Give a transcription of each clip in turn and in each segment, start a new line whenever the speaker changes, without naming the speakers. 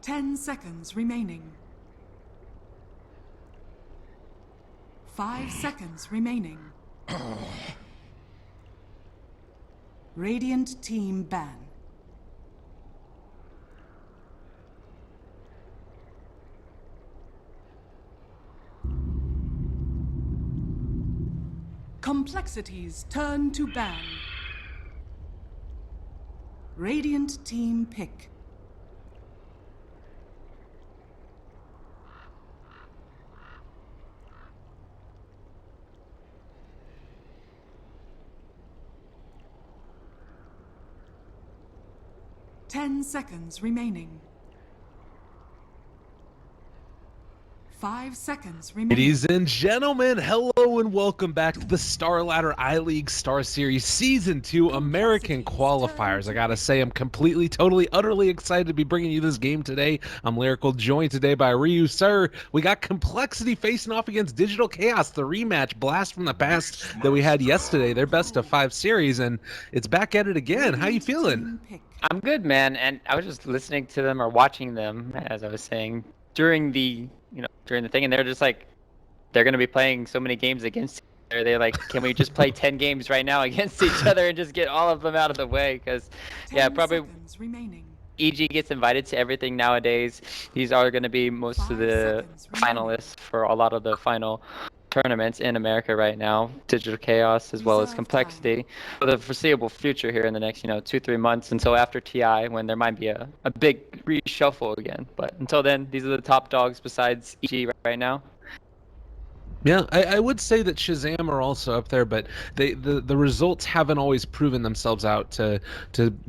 10 seconds remaining. 5 seconds remaining. Radiant team ban. Complexities turn to ban. Radiant team pick. Ten seconds remaining. 5 seconds remaining.
Ladies and gentlemen, hello and welcome back to the Starladder I-League StarSeries Season 2 American Qualifiers. I gotta say, I'm completely, totally, utterly excited to be bringing you this game today. I'm Lyrical, joined today by Ryu. Sir, we got Complexity facing off against Digital Chaos, the rematch blast from the past that we had yesterday, their best of 5 series, and it's back at it again. How you feeling?
I'm good, man, and I was just listening to them or watching them, as I was saying, during the thing, and they're just like, they're going to be playing so many games against each other. They're like, can we just play 10 games right now against each other and just get all of them out of the way? Because, yeah, probably EG gets invited to everything nowadays. These are going to be most of the finalists for a lot of the final tournaments in America right now, Digital Chaos as well as Complexity, for the foreseeable future here in the next 2-3 months until after TI, when there might be a big reshuffle again. But until then, these are the top dogs besides EG right now.
Yeah, I would say that Shazam are also up there, but the results haven't always proven themselves out to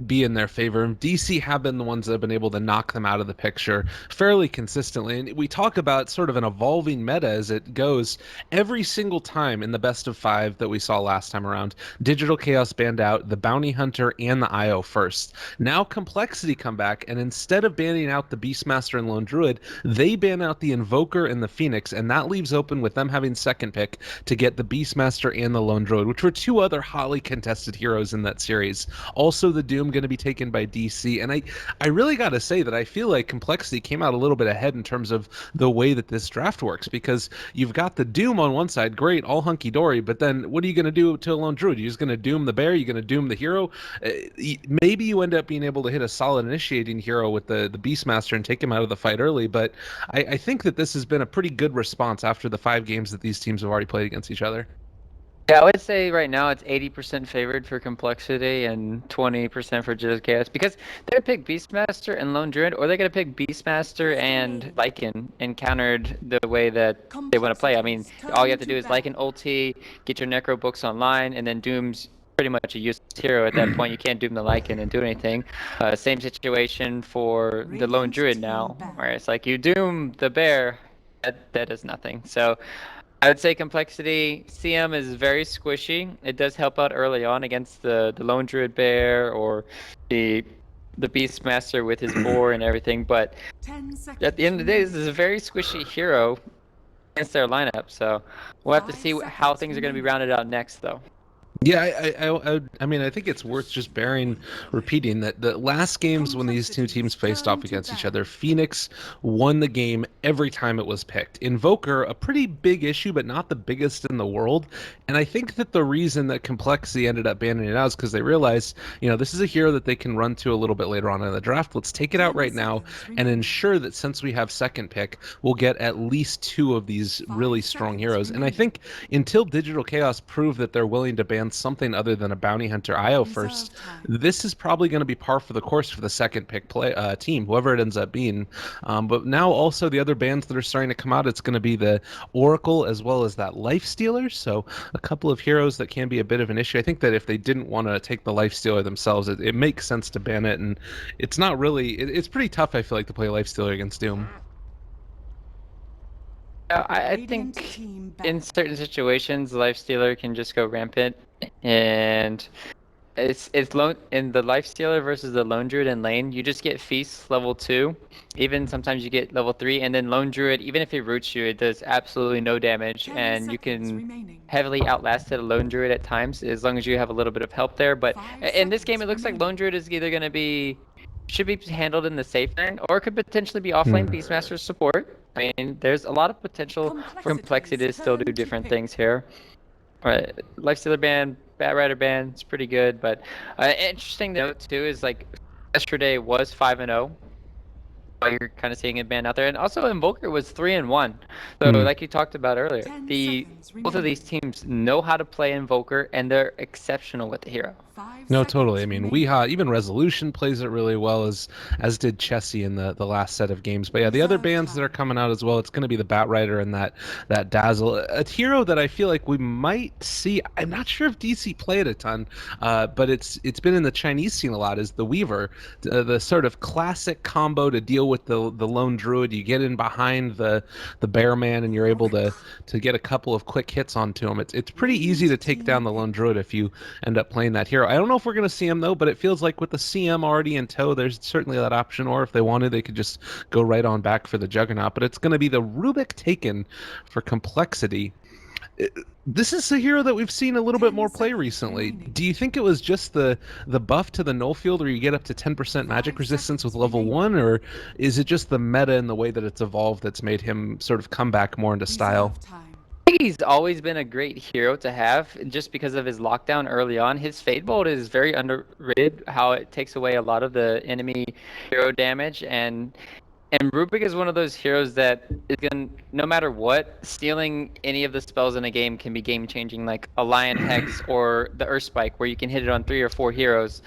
be in their favor. DC have been the ones that have been able to knock them out of the picture fairly consistently. And we talk about sort of an evolving meta as it goes. Every single time in the best of 5 that we saw last time around, Digital Chaos banned out the Bounty Hunter and the IO first. Now Complexity come back, and instead of banning out the Beastmaster and Lone Druid, they ban out the Invoker and the Phoenix, and that leaves open with them having second pick to get the Beastmaster and the Lone Druid, which were 2 other hotly contested heroes in that series. Also, the Doom going to be taken by DC, and I really got to say that I feel like Complexity came out a little bit ahead in terms of the way that this draft works, because you've got the Doom on one side, great, all hunky-dory, but then what are you going to do to a Lone Druid? You're just going to Doom the bear? You're going to Doom the hero? Maybe you end up being able to hit a solid initiating hero with the Beastmaster and take him out of the fight early, but I think that this has been a pretty good response after the 5 games that these teams have already played against each other.
Yeah, I would say right now it's 80% favored for Complexity and 20% for Digital Chaos, because they're gonna pick Beastmaster and Lone Druid, or they're gonna pick Beastmaster and Lycan and countered the way that they want to play. I mean, all you have to do is Lycan ulti, get your Necro books online, and then Doom's pretty much a useless hero at that point. You can't Doom the Lycan and do anything. Same situation for the Lone Druid now, where it's like you Doom the bear, that does nothing. So I would say Complexity CM is very squishy. It does help out early on against the Lone Druid Bear or the Beastmaster with his boar and everything, but at the end of the day, this is a very squishy hero against their lineup. So we'll have to see how things are going to be rounded out next, though.
Yeah, I mean, I think it's worth just repeating that the last games when these 2 teams faced off against each other, Phoenix won the game every time it was picked. Invoker, a pretty big issue, but not the biggest in the world. And I think that the reason that Complexity ended up banning it out is because they realized, this is a hero that they can run to a little bit later on in the draft. Let's take it out right now and ensure that since we have second pick, we'll get at least 2 of these really strong heroes. And I think until Digital Chaos prove that they're willing to ban something other than a Bounty Hunter IO first, this is probably going to be par for the course for the second pick team, whoever it ends up being. But now also the other bans that are starting to come out, it's going to be the Oracle as well as that Life Stealer. So a couple of heroes that can be a bit of an issue. I think that if they didn't want to take the Life Stealer themselves, it makes sense to ban it, and it's not really, it's pretty tough, I feel like, to play Life Stealer against Doom.
I think in certain situations, Life Stealer can just go rampant, and it's in the Life Stealer versus the Lone Druid in lane. You just get Feast level 2, even sometimes you get level 3, and then Lone Druid, even if it roots you, it does absolutely no damage, and you can heavily outlast a Lone Druid at times as long as you have a little bit of help there. But in this game, it looks like Lone Druid is either going to be should be handled in the safe lane, or could potentially be offlane Beastmaster support. I mean, there's a lot of potential for Complexity to still do different things here. Right, Lifestealer ban, Batrider ban, it's pretty good, but interesting to note too is like yesterday was 5-0. You're kind of seeing a ban out there, and also Invoker was 3-1. So like you talked about earlier,
10
the
seconds
both of these teams know how to play Invoker, and they're exceptional with the hero.
5
No,
seconds
totally. I mean,
remaining.
Weeha, even Resolution plays it really well, as did Chessie in the last set of games. But yeah, the other
Reserve
bands that are
time.
coming out as well, it's going to be the Batrider and that Dazzle, a hero that I feel like we might see. I'm not sure if DC play it a ton, but it's been in the Chinese scene a lot. Is the Weaver, the sort of classic combo to deal with the lone druid. You get in behind the bear man, and you're able to get a couple of quick hits onto him. It's pretty easy to take down the lone druid if you end up playing that hero. I don't know if we're going to see him though, but it feels like with the CM already in tow, there's certainly that option. Or if they wanted, they could just go right on back for the Juggernaut. But it's going to be the Rubik Taken for Complexity. This is a hero that we've seen a little bit
10
more play
seconds
recently.
remaining.
Do you think it was just the buff to the null field where you get up to 10% magic
5
resistance with
seconds
level
remaining.
1, or is it just the meta and the way that it's evolved that's made him sort of come back more into style?
Reserve time.
I think he's always been a great hero to have just because of his lockdown early on. His Fade Bolt is very underrated, how it takes away a lot of the enemy hero damage, and Rubik is one of those heroes that is going to, no matter what, stealing any of the spells in a game can be game changing, like a Lion Hex or the Earth Spike, where you can hit it on 3 or 4 heroes.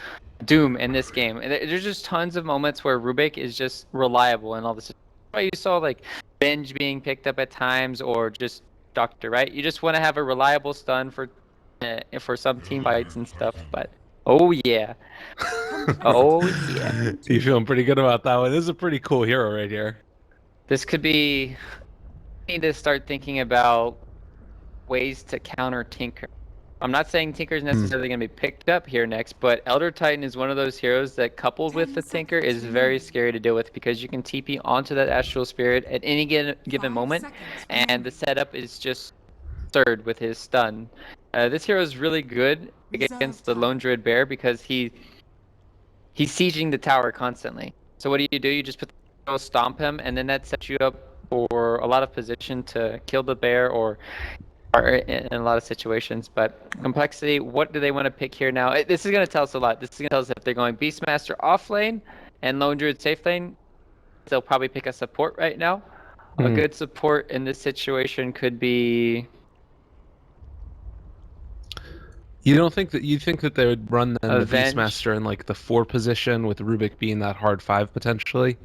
Doom in this game. And there's just tons of moments where Rubik is just reliable and all this. That's why you saw like Benj being picked up at times, or just Doctor, right? You just want to have a reliable stun for some team fights and stuff. But oh yeah, oh yeah,
You feeling pretty good about that one? This is a pretty cool hero right here.
this could be. Need to start thinking about ways to counter Tinker. I'm not saying Tinker is necessarily going to be picked up here next, but Elder Titan is one of those heroes that, coupled with
10
the Tinker,
seconds
is very
remaining.
scary to deal with because you can TP onto that Astral Spirit at any given
5
moment,
seconds
and the
remaining.
setup is just absurd with his stun. This hero is really good against the Lone Druid Bear because he's sieging the tower constantly. So what do? You just put the stomp him, and then that sets you up for a lot of position to kill the bear or in a lot of situations. But Complexity, what do they want to pick here now? This is going to tell us a lot. This is going to tell us if they're going Beastmaster off lane and Lone Druid safe lane. They'll probably pick a support right now. A good support in this situation could be.
You think that they would run then the
Avenge.
Beastmaster in like the 4 position with Rubik being that hard 5 potentially?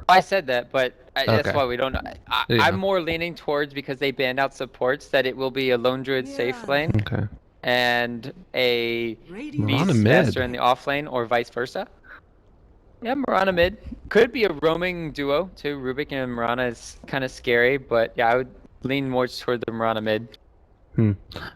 I said that, but that's
Okay.
why we don't know.
Yeah.
I'm more leaning towards, because they banned out supports, that it will be a Lone Druid safe lane
Okay.
and a
Radiant
Mirana mid.
Beastmaster in the off lane, or vice versa. Yeah, Mirana mid. Could be a roaming duo too. Rubik and Mirana is kind of scary, but yeah, I would lean more toward the Mirana mid.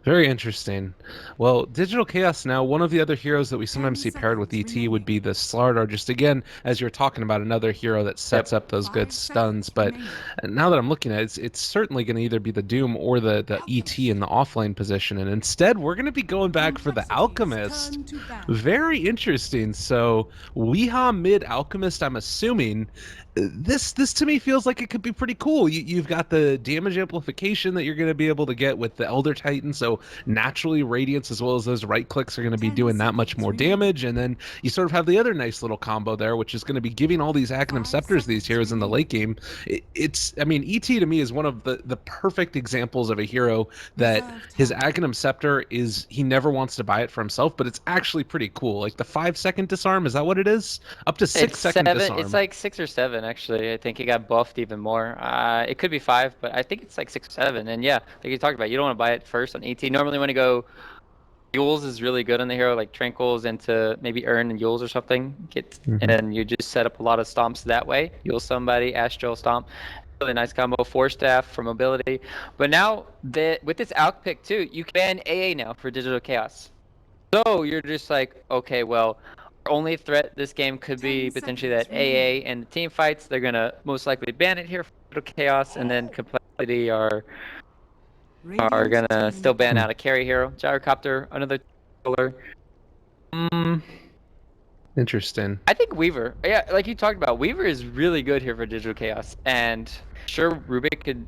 Very interesting. Well, Digital Chaos now, one of the other heroes that we sometimes
10
see paired with
seconds
ET would be the Starladder. Just again, as you're talking about, another hero that sets up those good
5
stuns.
seconds
But
remaining.
now that I'm looking at it, it's certainly going to either be the Doom or the ET in the offlane position. And instead, we're going to be going back for the Alchemist.
Turn to ban.
Very interesting. So, Weeha mid Alchemist, I'm assuming. This to me feels like it could be pretty cool. You've got the damage amplification that you're going to be able to get with the Elder Titan, so naturally Radiance as well as those right clicks are going to be
10
doing that much
seconds
more
remaining.
damage, and then you sort of have the other nice little combo there, which is going to be giving all these Aghanim
5
Scepters these
seconds
heroes in the
remaining.
late game. I mean, ET to me is one of the perfect examples of a hero that
Reserve
his
time.
Aghanim Scepter is, he never wants to buy it for himself, but it's actually pretty cool. Like the 5-second disarm, is that what it is? Up to 6-second disarm.
It's like 6 or 7 actually. I think it got buffed even more. It could be 5, but I think it's like 6 or 7. And yeah, like you talked about, you don't want to buy it first on ET. Normally when you go, Yules is really good on the hero, like Tranquils into maybe Urn and Yules or something. And then you just set up a lot of stomps that way. Yule somebody, Astral Stomp. Really nice combo. 4 staff for mobility. But now with this Alch pick too, you can ban AA now for Digital Chaos. So you're just like, okay, well, our only threat this game could be
10
potentially that
seconds remaining.
AA and the team fights. They're gonna most likely ban it here for Digital Chaos, and then Complexity are
Radiant
gonna
team
still ban
ban.
out a carry hero. Gyrocopter, another controller.
Interesting.
I think Weaver, yeah, like you talked about, Weaver is really good here for Digital Chaos. And sure, Rubik could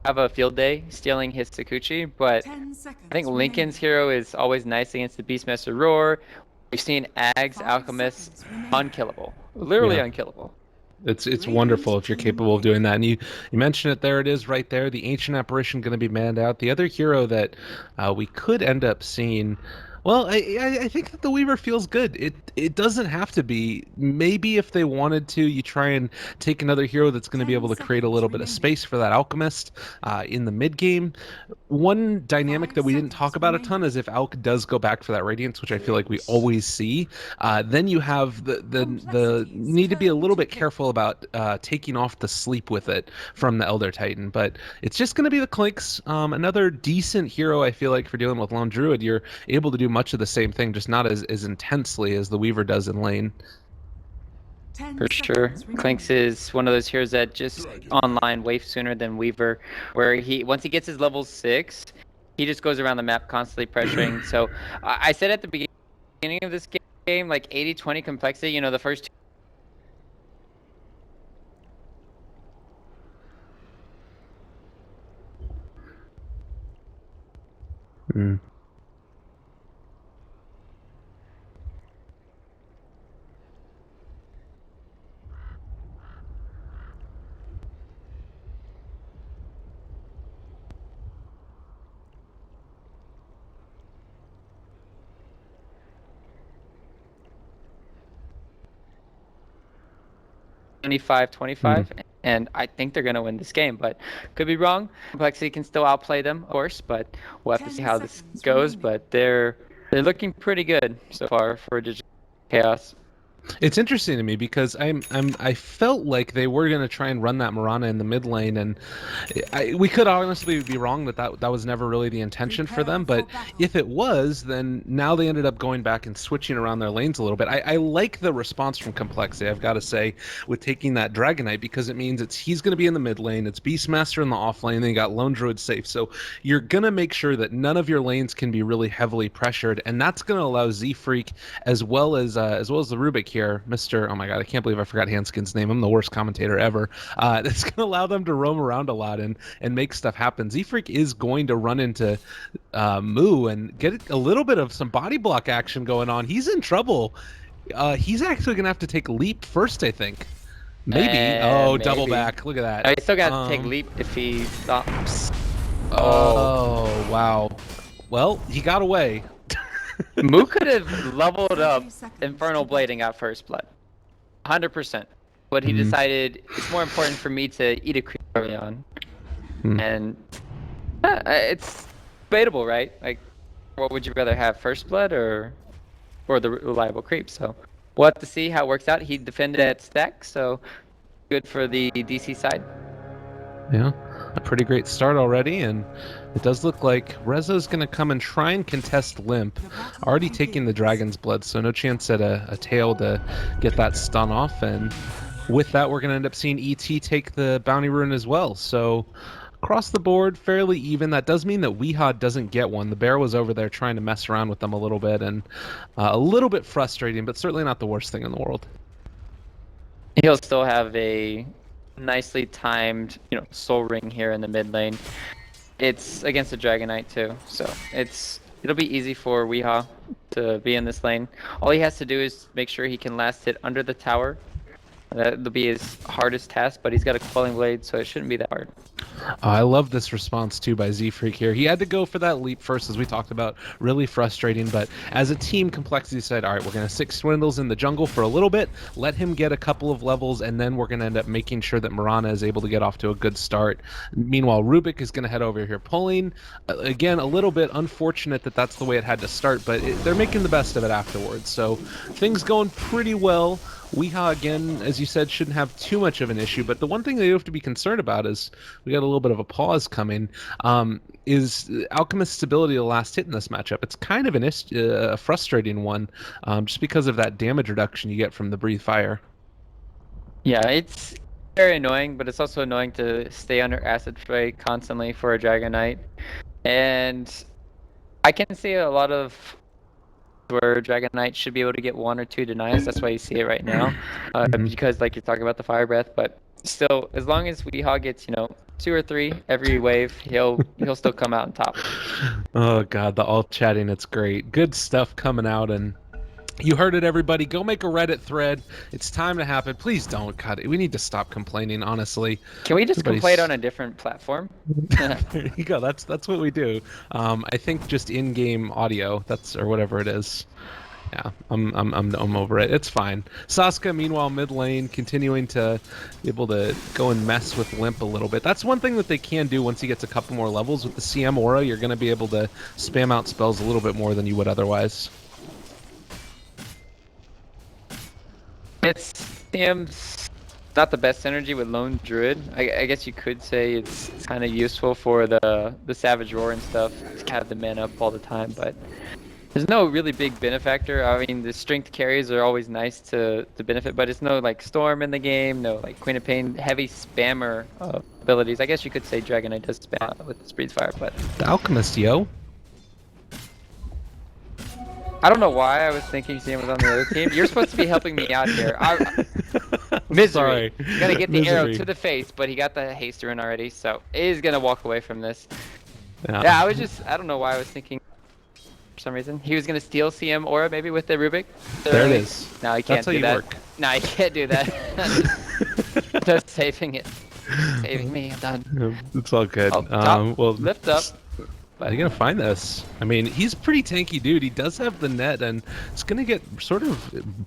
have a field day stealing his Sakuchi, but I think Lincoln's hero is always nice against the Beastmaster Roar. We've seen Ags, Alchemists, unkillable. Literally unkillable.
It's wonderful if you're capable of doing that. And you mentioned it there. It is right there. The Ancient Apparition going to be manned out. The other hero that we could end up seeing. Well, I think that the Weaver feels good. It doesn't have to be. Maybe if they wanted to, you try and take another hero that's going to be able to create a little bit of space for that Alchemist in the mid game. One dynamic that we didn't talk about a ton is if Alk does go back for that Radiance, which I feel like we always see. Then you have the need to be a little bit careful about taking off the sleep with it from the Elder Titan. But it's just going to be the Clinks. Another decent hero, I feel like, for dealing with Lone Druid. You're able to do much of the same thing, just not as intensely as the Weaver does in lane.
For sure. Clinks is one of those heroes that just online way sooner than Weaver, where once he gets his level 6, he just goes around the map constantly pressuring. So I said at the beginning of this game, like 80-20 complexity, you know, the first
Mm.
and I think they're going to win this game, but could be wrong. Complexity can still outplay them, of course, but we'll have to see how this goes. But they're looking pretty good so far for Digital Chaos.
It's interesting to me because I felt like they were going to try and run that Mirana in the mid lane, and we could honestly be wrong that was never really the intention for them. But if it was, then now they ended up going back and switching around their lanes a little bit. I like the response from Complexity, I've got to say, with taking that Dragonite, because it means he's going to be in the mid lane, it's Beastmaster in the off lane, then you got Lone Druid safe. So you're going to make sure that none of your lanes can be really heavily pressured, and that's going to allow Z-Freak as well as the Rubik here, Mr. Oh my god, I can't believe I forgot Hanskin's name. I'm the worst commentator ever. That's going to allow them to roam around a lot and make stuff happen. Z-Freak is going to run into Moo and get a little bit of some body block action going on. He's in trouble. He's actually going to have to take Leap first, I think. Maybe. Maybe. Double back. Look at that.
Oh, he still got to take Leap if he stops.
Oh, wow. Well, he got away.
Moo could have leveled up Infernal Blade and got first blood. 100%. But he decided it's more important for me to eat a creep early on. And it's debatable, right? Like, what would you rather have, first blood or the reliable creep? So we'll have to see how it works out. He defended at stack, so good for the DC side.
Yeah, a pretty great start already, and it does look like Reza's going to come and try and contest Limp. Already taking the Dragon's Blood, so no chance at a tail to get that stun off. And with that, we're going to end up seeing ET take the Bounty Rune as well. So across the board, fairly even. That does mean that Weehaw doesn't get one. The bear was over there trying to mess around with them a little bit, and a little bit frustrating, but certainly not the worst thing in the world.
He'll still have a nicely timed, Soul Ring here in the mid lane. It's against the Dragonite too, so it'll be easy for Weehaw to be in this lane. All he has to do is make sure he can last hit under the tower. That'll be his hardest task, but he's got a Quelling Blade, so it shouldn't be that hard.
I love this response too by Z-Freak here. He had to go for that leap first, as we talked about. Really frustrating, but as a team, Complexity said, all right, we're going to 6 Swindles in the jungle for a little bit, let him get a couple of levels, and then we're going to end up making sure that Mirana is able to get off to a good start. Meanwhile, Rubik is going to head over here pulling. Again, a little bit unfortunate that that's the way it had to start, but they're making the best of it afterwards. So things going pretty well. Weehaw, again, as you said, shouldn't have too much of an issue, but the one thing that you have to be concerned about is we got a little bit of a pause coming, is Alchemist's ability to last hit in this matchup. It's kind of a frustrating one, just because of that damage reduction you get from the Breathe Fire.
Yeah, it's very annoying, but it's also annoying to stay under Acid Spray constantly for a Dragonite. And I can see a lot of where Dragon Knight should be able to get 1 or 2 denies. That's why you see it right now, because like you're talking about the fire breath. But still, as long as Weehawk gets 2 or 3 every wave, he'll still come out on top.
Oh god, the alt chatting, it's great. Good stuff coming out, and you heard it, everybody. Go make a Reddit thread. It's time to happen. Please don't cut it. We need to stop complaining, honestly.
Can we just
Everybody's-
complain on a different platform?
There you go. That's what we do. I think just in-game audio. Or whatever it is. Yeah, I'm over it. It's fine. Saska, meanwhile, mid lane, continuing to be able to go and mess with Limp a little bit. That's one thing that they can do once he gets a couple more levels. With the CM aura, you're going to be able to spam out spells a little bit more than you would otherwise.
It seems not the best synergy with Lone Druid. I guess you could say it's kind of useful for the Savage Roar and stuff to have the mana up all the time, but there's no really big benefactor. I mean, the strength carries are always nice to benefit, but it's no like Storm in the game, no like Queen of Pain heavy spammer abilities. I guess you could say Dragon Knight does spam with the Breathe Fire, but
The Alchemist, yo.
I don't know why I was thinking Sam was on the other team. You're supposed to be helping me out here. Misery.
Sorry.
He's gonna get the arrow
Misery.
to the face, but he got the haster in already, so he's gonna walk away from this.
Yeah.
Yeah, I don't know why I was thinking for some reason. He was gonna steal CM aura maybe with the Rubik.
There it is.
No, he can't
That's how
do
you
that.
work.
No, he can't do that. Just saving it. Saving me, I'm done.
It's all good.
Oh, top,
Well,
lift up.
Are you gonna find this? I mean, he's a pretty tanky dude. He does have the net, and it's gonna get sort of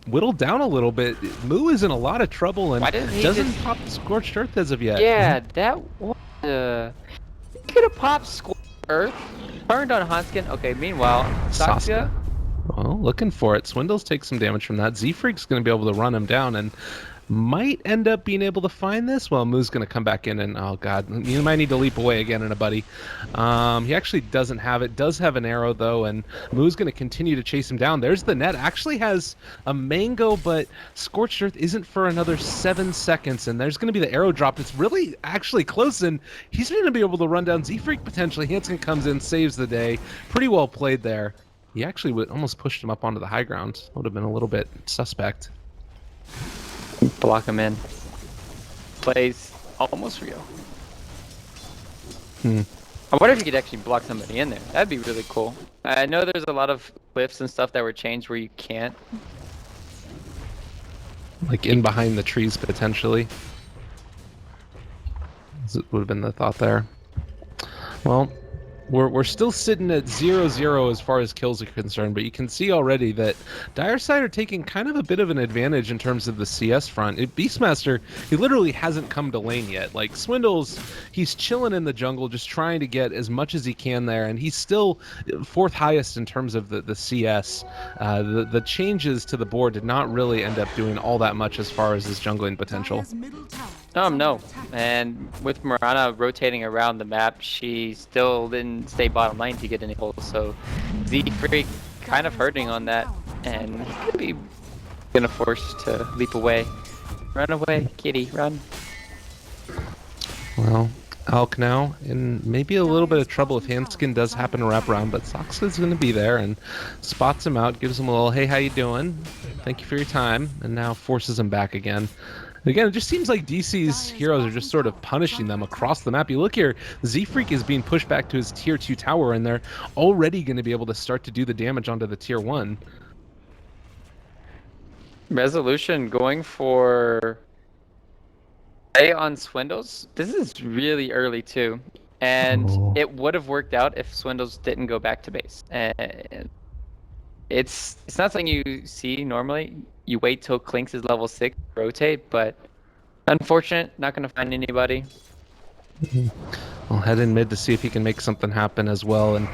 whittled down a little bit. Moo is in a lot of trouble and
Why didn't he
doesn't
just-
pop Scorched Earth as of yet.
Yeah, that was. He could have popped Scorched Earth, turned on Hanskin. Okay, meanwhile, Saxia.
Well, looking for it. Swindles takes some damage from that. Z-Freak's gonna be able to run him down and might end up being able to find this. Well, Moo's gonna come back in and oh god, you might need to leap away again in a buddy. He actually doesn't have it. Does have an arrow though, and Moo's gonna continue to chase him down. There's the net. Actually has a mango, but Scorched Earth isn't for another 7 seconds, and there's gonna be the arrow drop. It's really actually close, and he's gonna be able to run down Z-Freak potentially. Hanskin comes in, saves the day. Pretty well played there. He actually almost pushed him up onto the high ground. Would have been a little bit suspect.
Block him in. Plays almost real. I wonder if you could actually block somebody in there. That'd be really cool. I know there's a lot of cliffs and stuff that were changed where you can't.
Like in behind the trees, potentially. Would have been the thought there. Well, we're still sitting at 0-0 as far as kills are concerned, but you can see already that Direside are taking kind of a bit of an advantage in terms of the CS front. Beastmaster, he literally hasn't come to lane yet. Like Swindles, he's chilling in the jungle, just trying to get as much as he can there, and he's still 4th highest in terms of the CS. The changes to the board did not really end up doing all that much as far as his jungling potential.
No. And with Mirana rotating around the map, she still didn't stay bottom lane to get any holes. So Z-Freak kind of hurting on that, and he could be gonna force to leap away. Run away, kitty, run.
Well, Alk now in maybe a little bit of trouble if Hanskin does happen to wrap around, but Soxa's going to be there and spots him out, gives him a little, hey, how you doing? Thank you for your time, and now forces him back again. Again, it just seems like DC's heroes are just sort of punishing them across the map. You look here, Z-Freak is being pushed back to his tier 2 tower, and they're already going to be able to start to do the damage onto the tier 1.
Resolution going for A on Swindles. This is really early too, and it would have worked out if Swindles didn't go back to base. And it's not something you see normally. You wait till Clinks is level 6, rotate, but unfortunate, not going to find anybody.
We'll head in mid to see if he can make something happen as well. And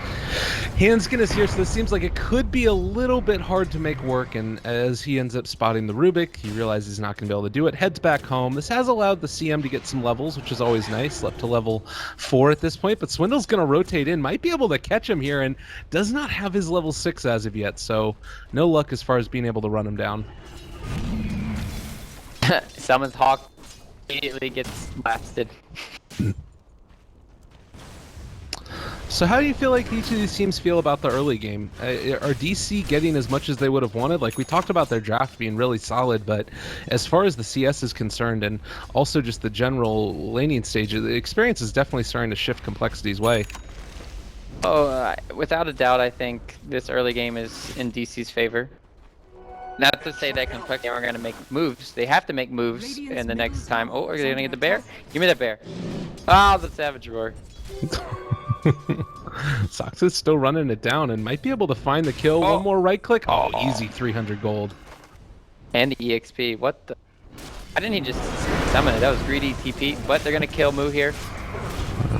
Hanskin is here, so this seems like it could be a little bit hard to make work. And as he ends up spotting the Rubik, he realizes he's not going to be able to do it. Heads back home. This has allowed the CM to get some levels, which is always nice. Left to level 4 at this point. But Swindle's going to rotate in. Might be able to catch him here and does not have his level 6 as of yet. So no luck as far as being able to run him down.
Summons Hawk, immediately gets blasted.
So how do you feel like each of these teams feel about the early game? Are DC getting as much as they would have wanted? Like, we talked about their draft being really solid, but as far as the CS is concerned, and also just the general laning stage, the experience is definitely starting to shift Complexity's way.
Oh, without a doubt, I think this early game is in DC's favor. Not to say that Complexity aren't going to make moves. They have to make moves in the next time. Oh, are they going to get the bear? Give me that bear. Ah, the Savage Roar.
Sox is still running it down and might be able to find the kill.
Oh.
One more right click. Oh, easy 300 gold.
And the EXP. What the? Why didn't he just summon it? That was greedy TP. But they're going to kill Moo here.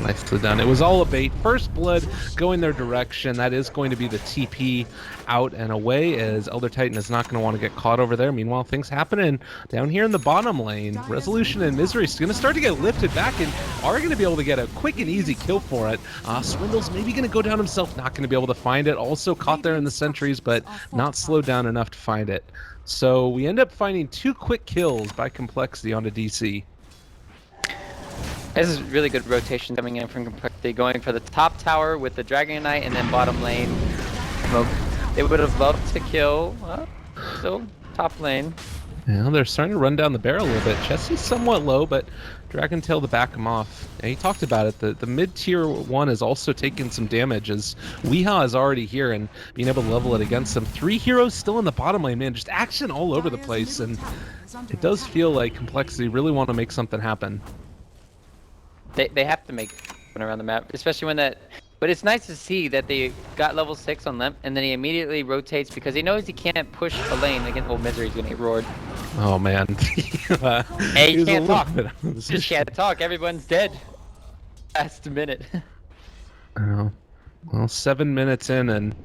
Nicely done. It was all a bait. First blood going their direction. That is going to be the TP out and away, as Elder Titan is not going to want to get caught over there. Meanwhile, things happening down here in the bottom lane. Resolution and Misery is going to start to get lifted back and are going to be able to get a quick and easy kill for it. Swindle's maybe going to go down himself, not going to be able to find it. Also caught there in the sentries, but not slowed down enough to find it. So we end up finding 2 quick kills by Complexity onto DC.
This is really good rotation coming in from Complexity, going for the top tower with the Dragon Knight and then bottom lane smoke. They would have loved to kill, still top lane.
Yeah, they're starting to run down the barrel a little bit. Chessie's somewhat low, but Dragon Tail to back him off. And he talked about it. The mid-tier 1 is also taking some damage, as Weehaw is already here and being able to level it against them. 3 heroes still in the bottom lane, man. Just action all over the place, and it does feel like Complexity really want to make something happen.
They have to make one around the map, especially when that. But it's nice to see that they got level 6 on Limp, and then he immediately rotates because he knows he can't push a lane against old Misery. He's gonna get roared.
Oh man.
Hey, you can't talk. Just can't talk. Everyone's dead. Last minute.
Oh. Well, 7 minutes in, and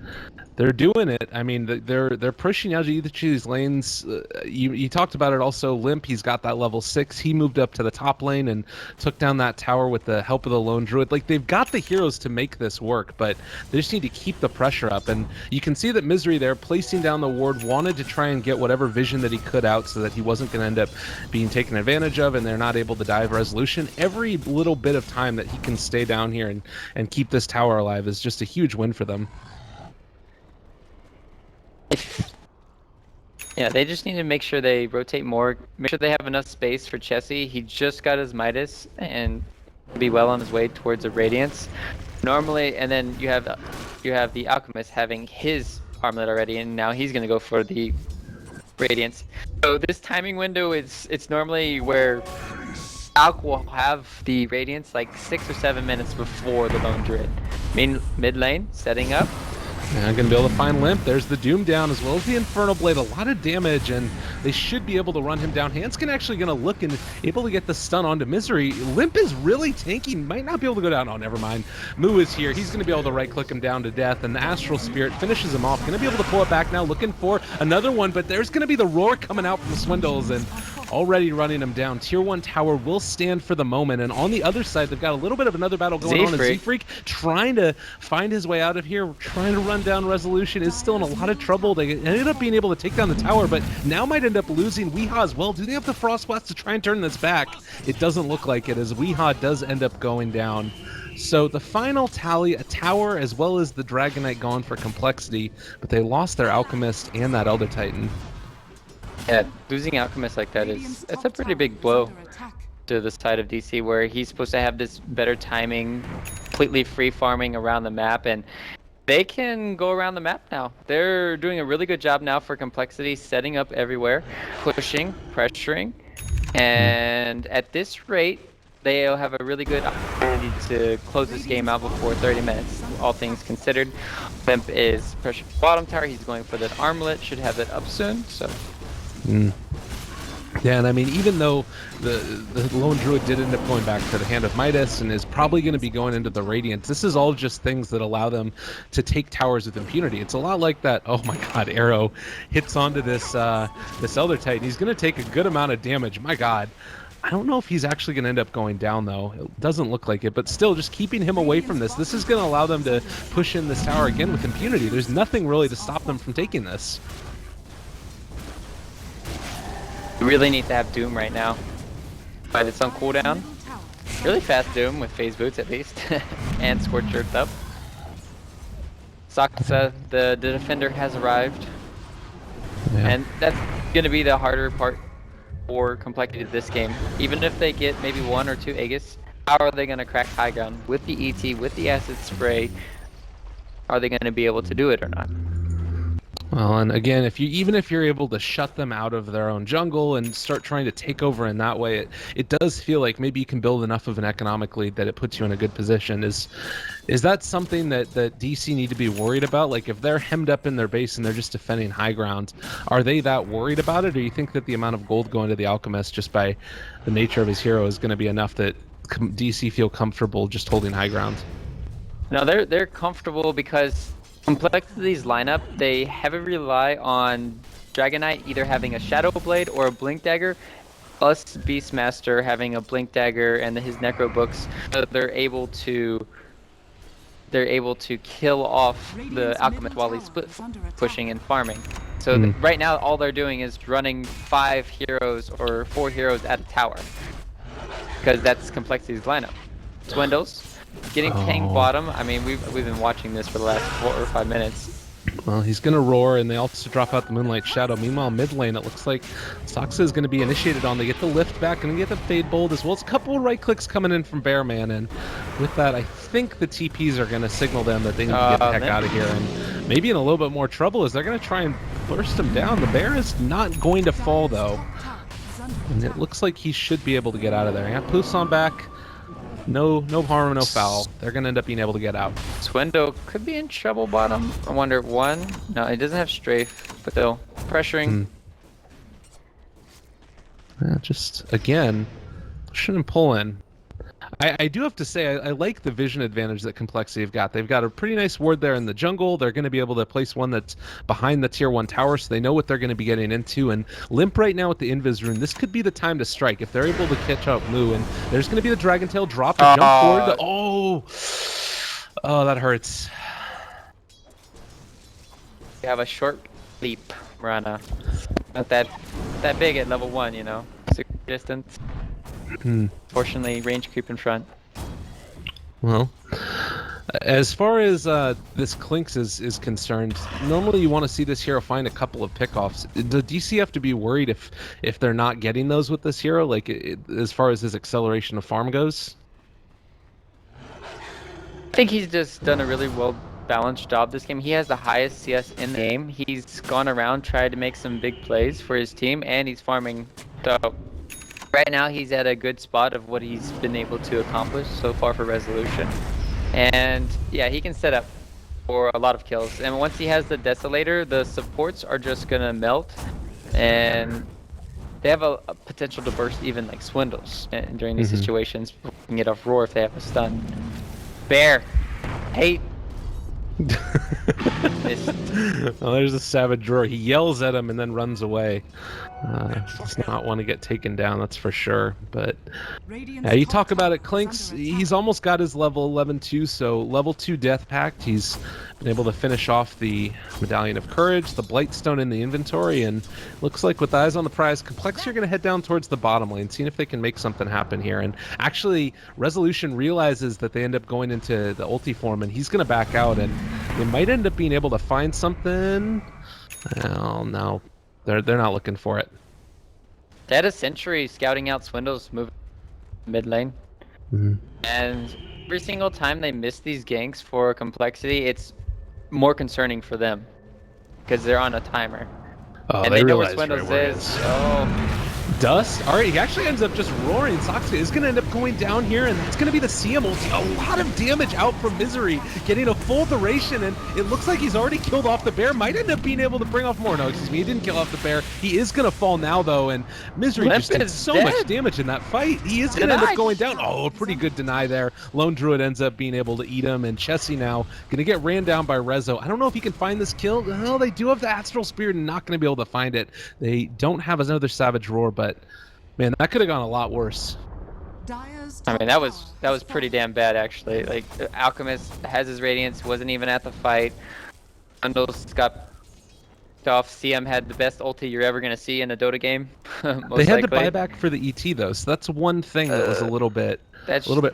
they're doing it. I mean, they're pushing out each of these lanes. You talked about it also. Limp, he's got that level 6. He moved up to the top lane and took down that tower with the help of the lone druid. Like, they've got the heroes to make this work, but they just need to keep the pressure up. And you can see that Misery there, placing down the ward, wanted to try and get whatever vision that he could out so that he wasn't going to end up being taken advantage of, and they're not able to dive resolution. Every little bit of time that he can stay down here and keep this tower alive is just a huge win for them.
Yeah, they just need to make sure they rotate more, make sure they have enough space for Chessie. He just got his Midas and be well on his way towards a Radiance. Normally, and then you have the Alchemist having his armlet already, and now he's gonna go for the Radiance. So this timing window it's normally where Alch will have the Radiance like 6 or 7 minutes before the Lone Druid. Mid lane, setting up.
Yeah, gonna be able to find Limp. There's the Doom down as well as the Infernal Blade. A lot of damage, and they should be able to run him down. Hanskin actually gonna look and able to get the stun onto Misery. Limp is really tanking. Might not be able to go down. Oh, never mind. Moo is here. He's gonna be able to right-click him down to death, and the Astral Spirit finishes him off. Gonna be able to pull it back now, looking for another one, but there's gonna be the roar coming out from Swindles, and already running him down. Tier 1 tower will stand for the moment, and on the other side, they've got a little bit of another battle going on. Z-Freak trying to find his way out of here, trying to run down Resolution, is still in a lot of trouble. They ended up being able to take down the tower, but now might end up losing Weehaw as well. Do they have the Frost Blast to try and turn this back? It doesn't look like it, as Weehaw does end up going down. So the final tally, a tower as well as the Dragon Knight gone for Complexity, but they lost their Alchemist and that Elder Titan.
Yeah, losing Alchemist like that it's a pretty big blow to the side of DC, where he's supposed to have this better timing, completely free farming around the map, and they can go around the map now. They're doing a really good job now for Complexity, setting up everywhere, pushing, pressuring, and at this rate, they'll have a really good opportunity to close this game out before 30 minutes, all things considered. Limp is pressure bottom tower. He's going for that armlet, should have it up soon, so...
Yeah, and I mean, even though the Lone Druid did end up going back to the Hand of Midas and is probably going to be going into the Radiance, this is all just things that allow them to take towers with impunity. It's a lot like that. Oh my god, Arrow hits onto this this Elder Titan. He's going to take a good amount of damage. My god. I don't know if he's actually going to end up going down, though. It doesn't look like it, but still, just keeping him away from this. This is going to allow them to push in this tower again with impunity. There's nothing really to stop them from taking this.
You really need to have Doom right now, but it's on cooldown. Really fast Doom with phase boots at least, and Scorched Earth up. Saksa, the defender, has arrived.
Yeah.
And that's going to be the harder part for complexity of this game. Even if they get maybe 1 or 2 Aegis, how are they going to crack high ground with the ET, with the acid spray? Are they going to be able to do it or not?
Well, and again, even if you're able to shut them out of their own jungle and start trying to take over in that way, it does feel like maybe you can build enough of an economic lead that it puts you in a good position. Is that something that DC need to be worried about? Like, if they're hemmed up in their base and they're just defending high ground, are they that worried about it, or do you think that the amount of gold going to the Alchemist just by the nature of his hero is going to be enough that DC feel comfortable just holding high ground?
No, they're comfortable because Complexity's lineup, they heavily rely on Dragon Knight either having a Shadow Blade or a Blink Dagger, plus Beastmaster having a Blink Dagger and his Necro Books. So they're able to kill off the Alchemist while he's split pushing and farming. So right now all they're doing is running 5 heroes or 4 heroes at a tower, because that's Complexity's lineup. Swindles. Getting King bottom. I mean, we've been watching this for the last 4 or 5 minutes.
Well, he's going to roar, and they also drop out the Moonlight Shadow. Meanwhile, mid lane, it looks like Saksa is going to be initiated on. They get the lift back, and they get the Fade Bolt, as well as a couple of right clicks coming in from Bearman. And with that, I think the TPs are going to signal them that they need to get the heck out of here. And maybe in a little bit more trouble as they're going to try and burst him down. The bear is not going to fall, though. And it looks like he should be able to get out of there. Yeah, Poussin back. No harm, no foul. They're going to end up being able to get out.
Swindo could be in trouble bottom. I wonder, 1? No, he doesn't have strafe, but still pressuring.
Yeah, just, again, pushing and pulling. I do have to say, I like the vision advantage that Complexity have got. They've got a pretty nice ward there in the jungle. They're going to be able to place one that's behind the tier 1 tower, so they know what they're going to be getting into. And Limp right now with the Invis rune, this could be the time to strike. If they're able to catch up Moo, and there's going to be the Dragon Tail drop to jump forward. Oh, that hurts.
You have a short leap, Rana. Not that big at level 1, you know. Super distance. Fortunately, range creep in front.
Well, as far as this Clinks is concerned, normally you want to see this hero find a couple of pickoffs. Does DC have to be worried if they're not getting those with this hero, like as far as his acceleration of farm goes?
I think he's just done a really well-balanced job this game. He has the highest CS in the game. He's gone around, tried to make some big plays for his team, and he's farming. So right now, he's at a good spot of what he's been able to accomplish so far for Resolution. And yeah, he can set up for a lot of kills. And once he has the Desolator, the supports are just gonna melt. And they have a potential to burst even like Swindles during these situations. You can get off Roar if they have a stun. Bear. Hate.
Well, there's a Savage Roar. He yells at him and then runs away. Does not want to get taken down, that's for sure. But you talk about it, Clinks, he's almost got his level 11 too, so level 2 Death Pact. He's been able to finish off the Medallion of Courage, the Blightstone in the inventory, and looks like with eyes on the prize, Complexity are going to head down towards the bottom lane, seeing if they can make something happen here. And actually, Resolution realizes that they end up going into the ulti form, and he's going to back out, and they might end up being able to find something. Well, no. They're not looking for it.
They had a Sentry scouting out Swindles moving mid lane. And every single time they miss these ganks for Complexity, it's more concerning for them. Because they're on a timer.
Oh,
and they know where Swindles is.
Dust? Alright, he actually ends up just roaring. Soxy is going to end up going down here, and it's going to be the CM ulti. A lot of damage out from Misery, getting a full duration, and it looks like he's already killed off the bear. Might end up being able to bring off more. No, excuse me, he didn't kill off the bear. He is going to fall now, though, and Misery just did so much damage in that fight. He is going to end up going down. Oh, a pretty good deny there. Lone Druid ends up being able to eat him, and Chessie now going to get ran down by Rezo. I don't know if he can find this kill. Well, they do have the Astral Spirit and not going to be able to find it. They don't have another Savage Roar, but man, that could have gone a lot worse.
I mean, that was pretty damn bad, actually. Like, Alchemist has his Radiance, wasn't even at the fight. Bundles got off. CM had the best ulti you're ever going to see in a Dota game.
They had to buy back for the ET, though, so that's one thing that was a little bit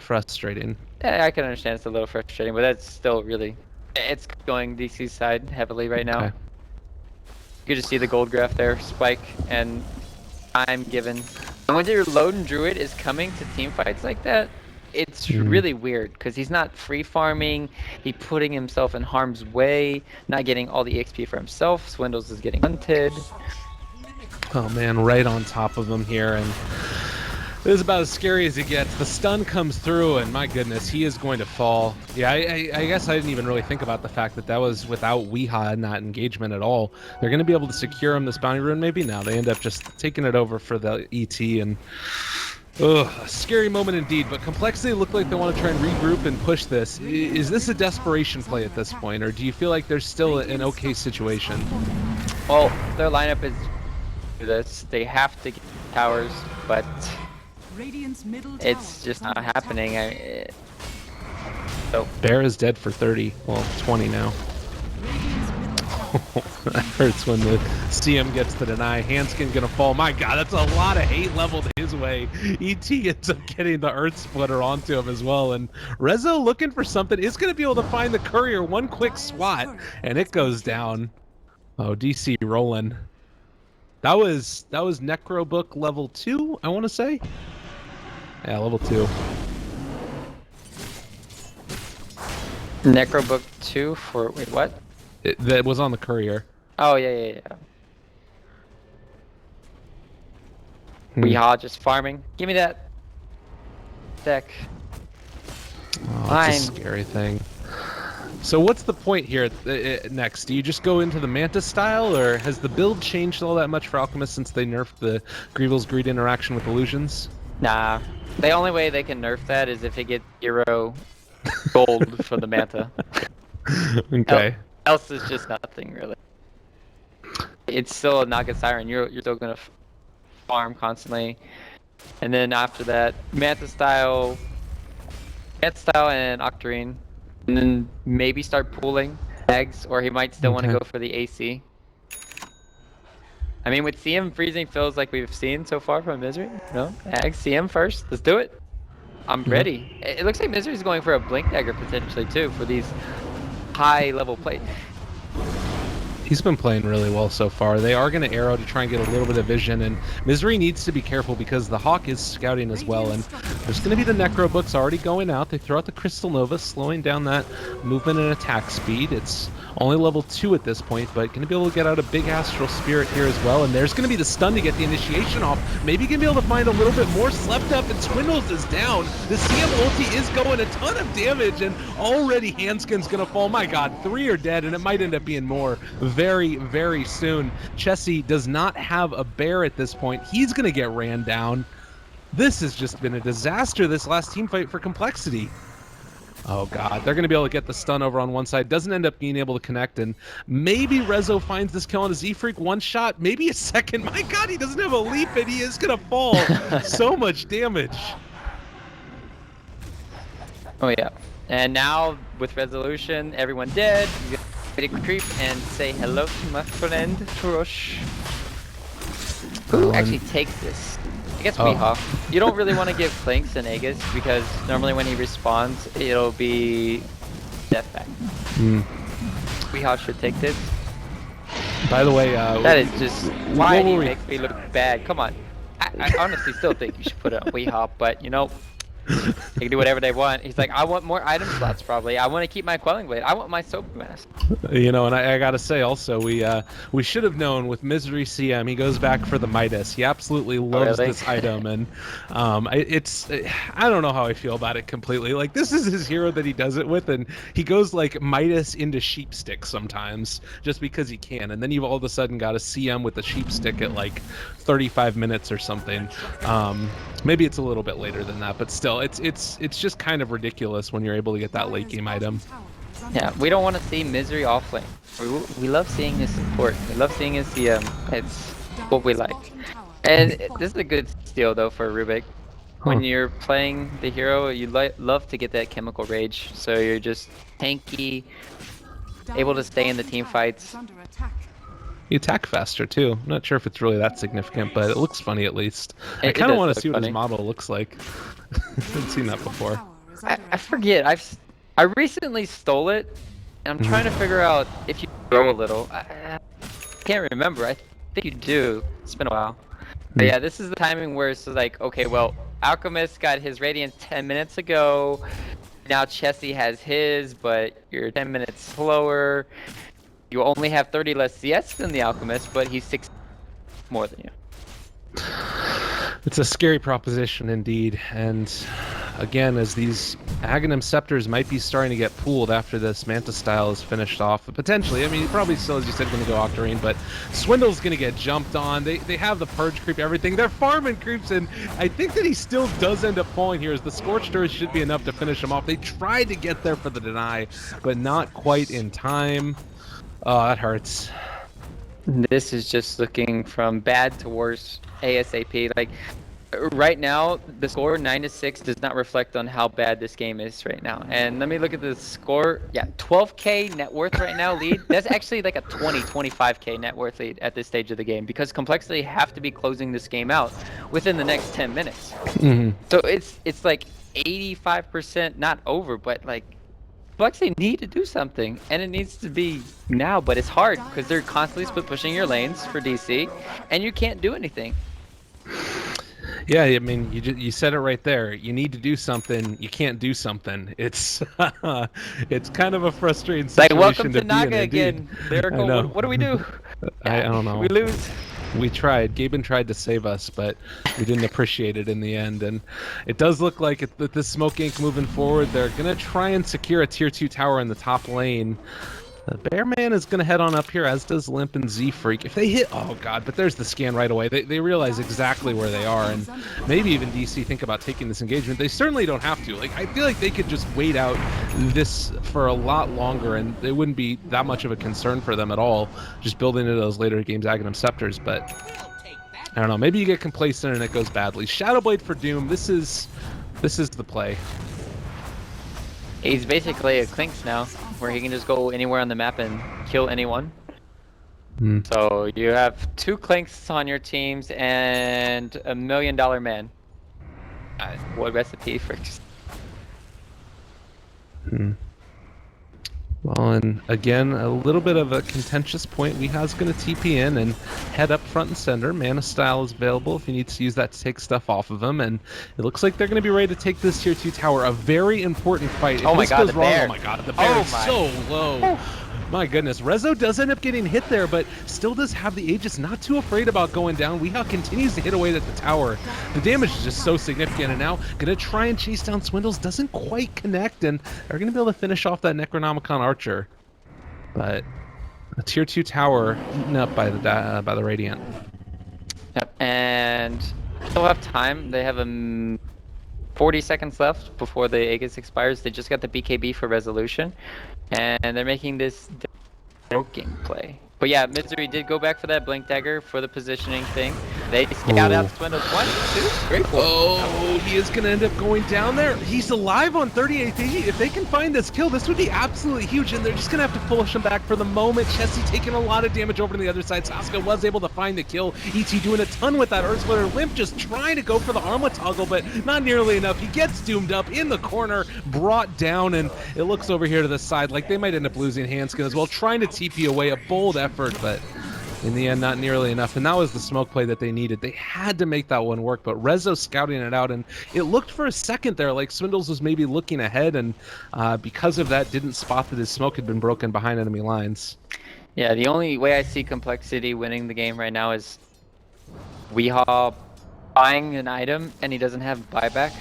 frustrating.
Yeah, I can understand it's a little frustrating, but that's still really It's going DC's side heavily right now.
Okay.
You can just see the gold graph there, spike, and time given. And when your Loden Druid is coming to team fights like that, it's really weird because he's not free farming, he's putting himself in harm's way, not getting all the EXP for himself. Swindles is getting hunted.
Oh man, right on top of him here, and this is about as scary as it gets. The stun comes through, and my goodness, he is going to fall. Yeah, I guess I didn't even really think about the fact that that was without Weeha and not engagement at all. They're going to be able to secure him this bounty rune, maybe now. They end up just taking it over for the ET, and ugh, a scary moment indeed. But Complexity look like they want to try and regroup and push this. Is this a desperation play at this point, or do you feel like there's still an okay situation?
Well, their lineup is this. They have to get towers, but it's just not happening. So
Bear is dead for 30, well, 20 now. That hurts when the CM gets the deny. Hanskin gonna fall. My god, that's a lot of hate leveled his way. ET ends up getting the Earth Splitter onto him as well. And Rezo looking for something is gonna be able to find the courier. One quick swat, and it goes down. Oh, DC rolling. That was Necrobook level 2, I want to say. Yeah, level 2.
Necrobook 2 for wait, what?
That was on the courier.
Oh yeah. Weehaw just farming. Give me that deck.
Oh,
Fine.
that's a scary thing. So what's the point here next? Do you just go into the Manta style, or has the build changed all that much for Alchemist since they nerfed the Grievel's Greed interaction with illusions?
Nah. The only way they can nerf that is if it gets 0 gold for the Manta.
Okay.
Else is just nothing really. It's still a Naga Siren. You're still gonna farm constantly, and then after that, Manta style, and Octarine, and then maybe start pooling eggs, or he might still want to go for the AC. I mean, with CM freezing feels like we've seen so far from Misery. No, eggs CM first. Let's do it. I'm ready. It looks like Misery's going for a Blink Dagger potentially too for these high level plays.
He's been playing really well so far. They are going to arrow to try and get a little bit of vision, and Misery needs to be careful because the Hawk is scouting as well, and there's going to be the Necro Books already going out. They throw out the Crystal Nova, slowing down that movement and attack speed. It's only level 2 at this point, but going to be able to get out a big Astral Spirit here as well, and there's going to be the stun to get the initiation off. Maybe going to be able to find a little bit more. Slept up, and Swindles is down. The CM ulti is going a ton of damage, and already Hanskin's going to fall. My god, 3 are dead, and it might end up being more very, very soon. Chessie does not have a bear at this point. He's going to get ran down. This has just been a disaster, this last team fight for Complexity. Oh god, they're going to be able to get the stun over on one side. Doesn't end up being able to connect, and maybe Rezo finds this kill on a Z-Freak one shot, maybe a second. My god, he doesn't have a leap, and he is going to fall. So much damage.
Oh yeah. And now, with Resolution, everyone dead. You get to creep and say hello to my friend, Turosh. Who actually takes this? I guess Weehaw. You don't really want to give Clinks and Aegis because normally when he responds, it'll be death back. Weehaw should take this.
By the way,
that is just why he makes me look bad. Come on. I honestly still think you should put it on Weehaw, but you know, they can do whatever they want. He's like, I want more item slots probably. I want to keep my Quelling Blade. I want my Soap Mask. You
know, and I gotta say also, we should have known with Misery CM, he goes back for the Midas. He absolutely loves this item, and I don't know how I feel about it completely. Like, this is his hero that he does it with, and he goes like Midas into Sheepstick sometimes, just because he can, and then you've all of a sudden got a CM with a Sheepstick at like 35 minutes or something. Maybe it's a little bit later than that, but still, it's just kind of ridiculous when you're able to get that late game item.
Yeah, we don't want to see Misery offlane. We love seeing his support. We love seeing his CM. It's what we like. And this is a good steal though for Rubik. When you're playing the hero, you love to get that Chemical Rage, so you're just tanky, able to stay in the team fights.
You attack faster too. I'm not sure if it's really that significant, but it looks funny at least. I kind of want to see what his model looks like. I haven't seen that before.
I forget. I recently stole it, I'm trying to figure out if you grow a little. I can't remember. I think you do. It's been a while. But yeah, this is the timing where it's like, okay, well, Alchemist got his Radiance 10 minutes ago. Now Chessie has his, but you're 10 minutes slower. You only have 30 less CS than the Alchemist, but he's 6 more than you.
It's a scary proposition indeed, and again, as these Aghanim Scepters might be starting to get pooled after this Manta style is finished off, potentially. I mean, he probably still, as you said, going to go Octarine, but Swindle's going to get jumped on. They have the Purge creep, everything. They're farming creeps, and I think that he still does end up falling here, as the Scorched Earth should be enough to finish him off. They tried to get there for the deny, but not quite in time. Oh, that hurts.
This is just looking from bad to worse ASAP. Like, right now, the score 9-6 does not reflect on how bad this game is right now. And let me look at the score. Yeah, 12K net worth right now lead. That's actually like a 25K net worth lead at this stage of the game, because Complexity have to be closing this game out within the next 10 minutes. So it's like 85% not over, but like Complexity need to do something, and it needs to be now, but it's hard because they're constantly split pushing your lanes for DC, and you can't do anything.
Yeah, I mean, you said it right there. You need to do something. You can't do something. It's it's kind of a frustrating situation.
Like, welcome to
be
Naga
in,
again. Lyrical, what do we do?
I don't know.
We lose.
We tried. Gaben tried to save us, but we didn't appreciate it in the end. And it does look like with this Smoke Inc. moving forward, they're going to try and secure a tier 2 tower in the top lane. Bearman is going to head on up here, as does Limp and Z-Freak. If they hit... Oh, God, but there's the scan right away. They realize exactly where they are, and maybe even DC think about taking this engagement. They certainly don't have to. Like, I feel like they could just wait out this for a lot longer, and it wouldn't be that much of a concern for them at all, just building into those later games Aghanim Scepters, but... I don't know. Maybe you get complacent and it goes badly. Shadowblade for Doom. This is the play.
He's basically a Clinks now, where he can just go anywhere on the map and kill anyone. So you have 2 Clinks on your teams and $1 million man. What recipe for...
Well, and again, a little bit of a contentious point. Weeha's going to TP in and head up front and center. Mana Style is available if he needs to use that to take stuff off of him. And it looks like they're going to be ready to take this tier 2 tower. A very important fight. If this goes wrong, oh my god, the bear is so low. My goodness, Rezo does end up getting hit there, but still does have the Aegis, not too afraid about going down. Weeha continues to hit away at the tower. The damage is just so significant, and now gonna try and chase down Swindles. Doesn't quite connect, and they're gonna be able to finish off that Necronomicon Archer. But a tier 2 tower eaten up by the Radiant.
Yep, and still have time. They have 40 seconds left before the Aegis expires. They just got the BKB for resolution, and they're making this broken play. But yeah, Misery did go back for that Blink Dagger for the positioning thing. They scout out Swindles 1, 2, great for
Oh, he is going to end up going down there. He's alive on 38 HP. If they can find this kill, this would be absolutely huge, and they're just going to have to push him back for the moment. Chessie taking a lot of damage over to the other side. Saska was able to find the kill. ET doing a ton with that Earth Splitter. Limp just trying to go for the Armlet toggle, but not nearly enough. He gets doomed up in the corner, brought down, and it looks over here to the side like they might end up losing Handskin as well, trying to TP away. A bold effort, but in the end, not nearly enough. And that was the smoke play that they needed. They had to make that one work, but Rezo scouting it out, and it looked for a second there like Swindles was maybe looking ahead, and because of that, didn't spot that his smoke had been broken behind enemy lines.
Yeah, the only way I see Complexity winning the game right now is Weehaw buying an item, and he doesn't have buyback.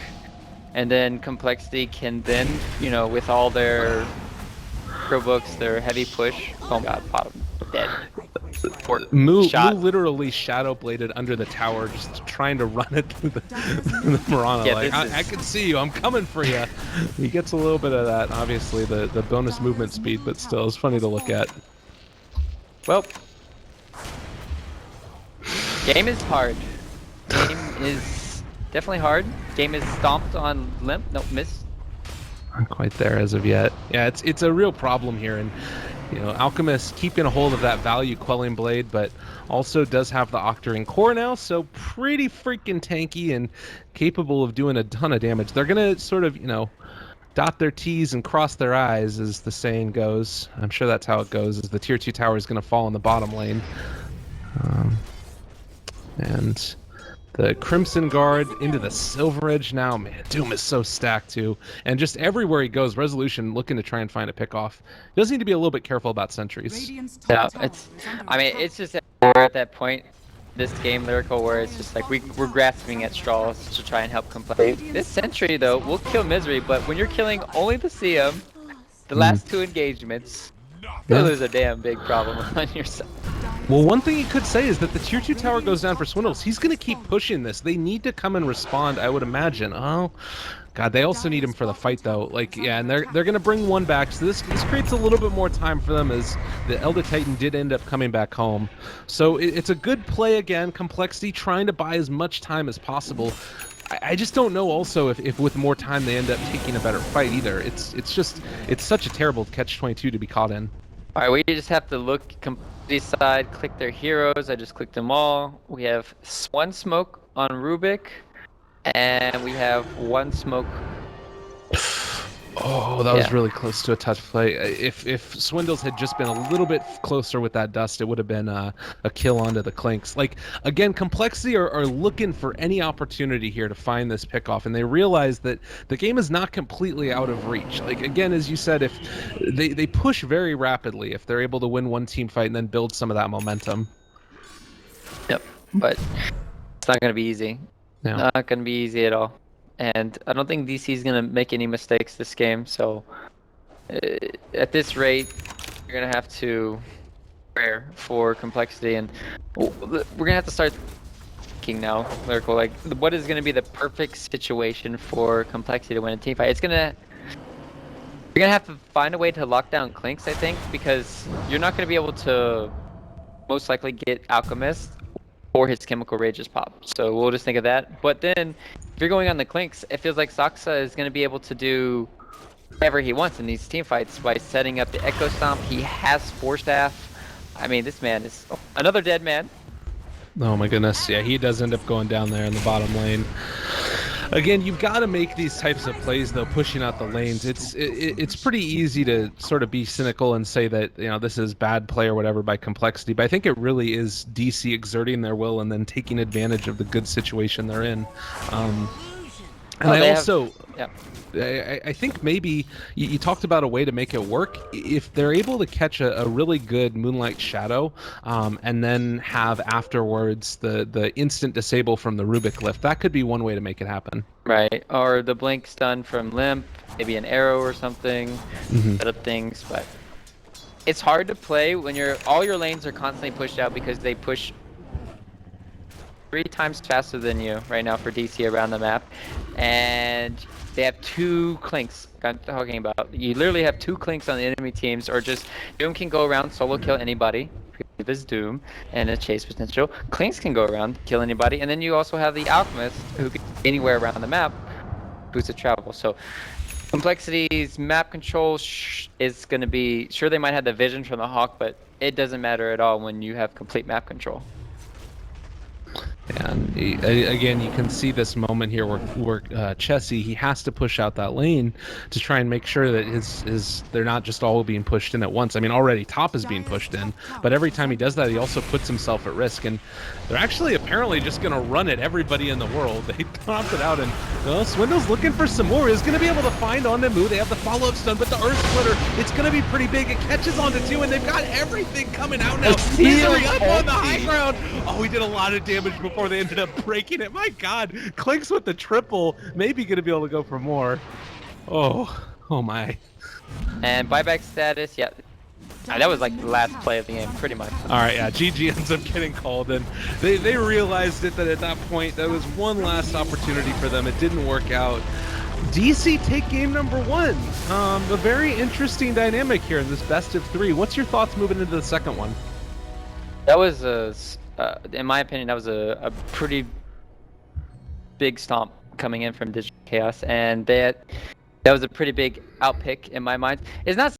And then Complexity can then, you know, with all their pro books, their heavy push. Oh god, bottom dead.
Moo literally shadow bladed under the tower, just trying to run it through the Mirana.
Yeah,
like, I can see you, I'm coming for you. He gets a little bit of that, obviously, the bonus movement speed, but still, it's funny to look at.
Well, game is hard. Game is definitely hard. Game is stomped on Limp. Nope, miss.
Not quite there as of yet. Yeah, it's a real problem here, and you know, Alchemist keeping a hold of that value quelling blade, but also does have the Octarine core now, so pretty freaking tanky and capable of doing a ton of damage. They're gonna sort of, you know, dot their T's and cross their I's, as the saying goes. I'm sure that's how it goes, is the tier 2 tower is going to fall in the bottom lane. And the Crimson Guard into the Silver Edge now. Man, Doom is so stacked too. And just everywhere he goes, Resolution looking to try and find a pickoff. He does need to be a little bit careful about sentries.
Yeah, it's just we're at that point, this game, Lyrical, where it's just like we're grasping at straws to try and help Complexity. This Sentry, though, will kill Misery, but when you're killing only the CM, the last 2 engagements, there's a damn big problem on your side.
Well, one thing you could say is that the tier 2 tower goes down for Swindles. He's going to keep pushing this. They need to come and respond, I would imagine. Oh, God, they also need him for the fight, though. Like, yeah, and they're going to bring one back. So this creates a little bit more time for them, as the Elder Titan did end up coming back home. So it's a good play again. Complexity trying to buy as much time as possible. I just don't know also if with more time they end up taking a better fight either. It's such a terrible catch-22 to be caught in.
All right, we just have to look Complexity side, click their heroes. I just clicked them all. We have 1 smoke on Rubik, and we have 1 smoke.
Oh, that was really close to a touch play. If Swindles had just been a little bit closer with that dust, it would have been a kill onto the Clinks. Like, again, Complexity are looking for any opportunity here to find this pickoff, and they realize that the game is not completely out of reach. Like, again, as you said, if they push very rapidly if they're able to win one team fight and then build some of that momentum.
Yep, but it's not going to be easy.
No.
Not going to be easy at all. And I don't think DC is going to make any mistakes this game, so at this rate, you're going to have to prepare for Complexity, and we're going to have to start thinking now, Lyrical, like, what is going to be the perfect situation for Complexity to win a team fight? You're going to have to find a way to lock down Clinks, I think, because you're not going to be able to most likely get Alchemist or his Chemical Rages pop. So we'll just think of that. But then, if you're going on the Clinks, it feels like Saksa is going to be able to do whatever he wants in these team fights by setting up the Echo Stomp. He has Force Staff. I mean, this man is another dead man.
Oh my goodness, yeah, he does end up going down there in the bottom lane. Again, you've got to make these types of plays, though, pushing out the lanes. It's pretty easy to sort of be cynical and say that, you know, this is bad play or whatever by Complexity, but I think it really is DC exerting their will and then taking advantage of the good situation they're in. I think maybe you talked about a way to make it work. If they're able to catch a really good Moonlight Shadow and then have afterwards the instant disable from the Rubik lift, that could be one way to make it happen.
Right, or the blink stun from Limp, maybe an arrow or something, set up things, but it's hard to play when all your lanes are constantly pushed out because they push 3 times faster than you right now for DC around the map, and they have 2 Clinks. I'm talking about, you literally have 2 Clinks on the enemy teams, or just Doom can go around solo kill anybody with his Doom and a chase potential. Clinks can go around kill anybody, and then you also have the Alchemist who can anywhere around the map boosted travel. So Complexity's map control is going to be, sure, they might have the vision from the Hawk, but it doesn't matter at all when you have complete map control.
And again, you can see this moment here where Chessie, he has to push out that lane to try and make sure that they're not just all being pushed in at once. I mean, already top is being pushed in, but every time he does that, he also puts himself at risk. And they're actually apparently just going to run at everybody in the world. They topped it out, and Swindle's looking for some more. He's going to be able to find on Nemu. They have the follow-up stun, but the Earth Splitter, it's going to be pretty big. It catches onto 2, and they've got everything coming out now. Misery up on the high ground. Oh, he did a lot of damage before they ended up breaking it. My God, Clinks with the triple, maybe going to be able to go for more. Oh my.
And buyback status, yeah. That was like the last play of the game, pretty much.
All right, yeah, GG ends up getting called, and they realized that at that point, that was one last opportunity for them. It didn't work out. DC take game number 1. A very interesting dynamic here in this best of 3. What's your thoughts moving into the second one?
That was in my opinion, that was a pretty big stomp coming in from Digital Chaos, and that was a pretty big outpick in my mind. It's not